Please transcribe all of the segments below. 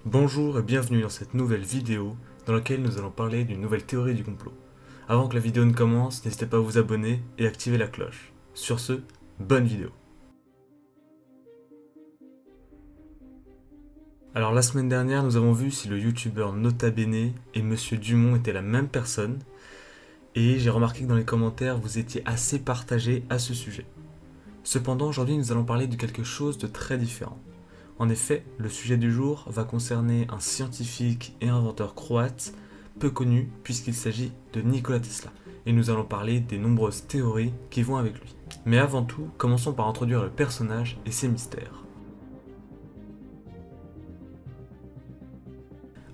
Bonjour et bienvenue dans cette nouvelle vidéo dans laquelle nous allons parler d'une nouvelle théorie du complot. Avant que la vidéo ne commence, n'hésitez pas à vous abonner et activer la cloche. Sur ce, bonne vidéo. Alors la semaine dernière, nous avons vu si le youtubeur Nota Bene et Monsieur Dumont étaient la même personne, et j'ai remarqué que dans les commentaires, vous étiez assez partagés à ce sujet. Cependant, aujourd'hui, nous allons parler de quelque chose de très différent. En effet, le sujet du jour va concerner un scientifique et inventeur croate, peu connu puisqu'il s'agit de Nikola Tesla. Et nous allons parler des nombreuses théories qui vont avec lui. Mais avant tout, commençons par introduire le personnage et ses mystères.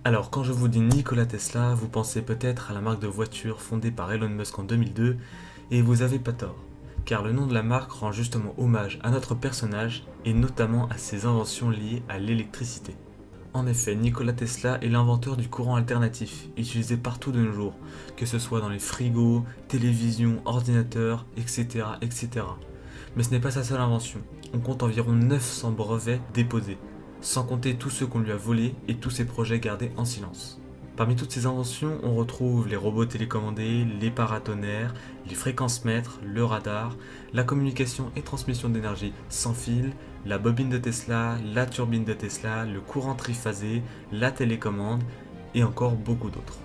Alors, quand je vous dis Nikola Tesla, vous pensez peut-être à la marque de voiture fondée par Elon Musk en 2002, et vous avez pas tort, car le nom de la marque rend justement hommage à notre personnage et notamment à ses inventions liées à l'électricité. En effet, Nikola Tesla est l'inventeur du courant alternatif, utilisé partout de nos jours, que ce soit dans les frigos, télévisions, ordinateurs, etc. etc. Mais ce n'est pas sa seule invention, on compte environ 900 brevets déposés, sans compter tous ceux qu'on lui a volés et tous ses projets gardés en silence. Parmi toutes ces inventions, on retrouve les robots télécommandés, les paratonnerres, les fréquences-mètres, le radar, la communication et transmission d'énergie sans fil, la bobine de Tesla, la turbine de Tesla, le courant triphasé, la télécommande et encore beaucoup d'autres.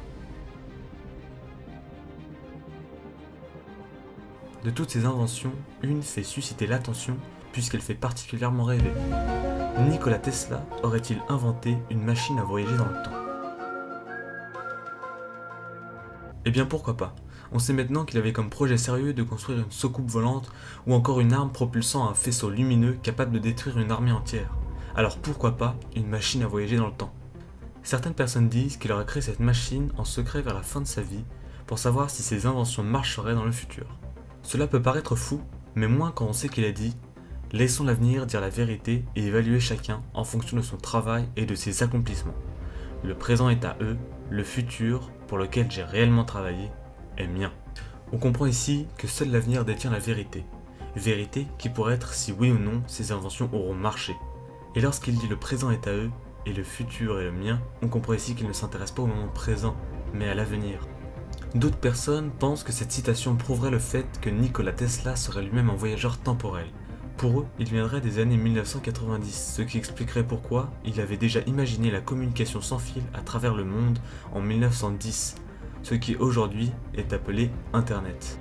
De toutes ces inventions, une fait susciter l'attention puisqu'elle fait particulièrement rêver. Nikola Tesla aurait-il inventé une machine à voyager dans le temps ? Eh bien pourquoi pas. On sait maintenant qu'il avait comme projet sérieux de construire une soucoupe volante ou encore une arme propulsant un faisceau lumineux capable de détruire une armée entière. Alors pourquoi pas une machine à voyager dans le temps? Certaines personnes disent qu'il aurait créé cette machine en secret vers la fin de sa vie pour savoir si ses inventions marcheraient dans le futur. Cela peut paraître fou, mais moins quand on sait qu'il a dit « Laissons l'avenir dire la vérité et évaluer chacun en fonction de son travail et de ses accomplissements. Le présent est à eux, le futur, pour lequel j'ai réellement travaillé, est mien. » On comprend ici que seul l'avenir détient la vérité. Vérité qui pourrait être si oui ou non ces inventions auront marché. Et lorsqu'il dit le présent est à eux et le futur est le mien, on comprend ici qu'il ne s'intéresse pas au moment présent, mais à l'avenir. D'autres personnes pensent que cette citation prouverait le fait que Nikola Tesla serait lui-même un voyageur temporel. Pour eux, il viendrait des années 1990, ce qui expliquerait pourquoi il avait déjà imaginé la communication sans fil à travers le monde en 1910, ce qui aujourd'hui est appelé Internet.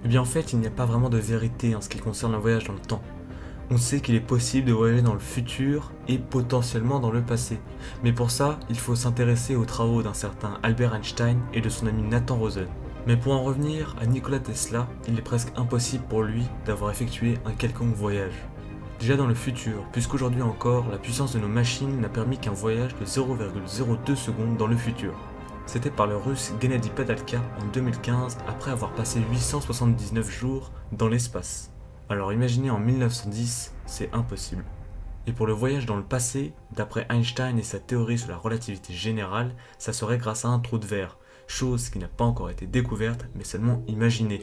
Eh bien en fait, il n'y a pas vraiment de vérité en ce qui concerne le voyage dans le temps. On sait qu'il est possible de voyager dans le futur et potentiellement dans le passé. Mais pour ça, il faut s'intéresser aux travaux d'un certain Albert Einstein et de son ami Nathan Rosen. Mais pour en revenir à Nikola Tesla, il est presque impossible pour lui d'avoir effectué un quelconque voyage. Déjà dans le futur, puisqu'aujourd'hui encore, la puissance de nos machines n'a permis qu'un voyage de 0,02 secondes dans le futur. C'était par le russe Gennady Padalka en 2015 après avoir passé 879 jours dans l'espace. Alors imaginez en 1910, c'est impossible. Et pour le voyage dans le passé, d'après Einstein et sa théorie sur la relativité générale, ça serait grâce à un trou de verre, chose qui n'a pas encore été découverte mais seulement imaginée.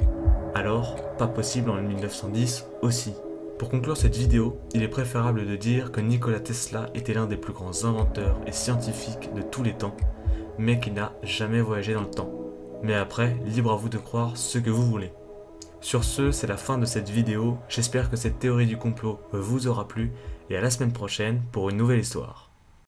Alors, pas possible en 1910 aussi. Pour conclure cette vidéo, il est préférable de dire que Nikola Tesla était l'un des plus grands inventeurs et scientifiques de tous les temps, mais qui n'a jamais voyagé dans le temps. Mais après, libre à vous de croire ce que vous voulez. Sur ce, c'est la fin de cette vidéo, j'espère que cette théorie du complot vous aura plu, et à la semaine prochaine pour une nouvelle histoire.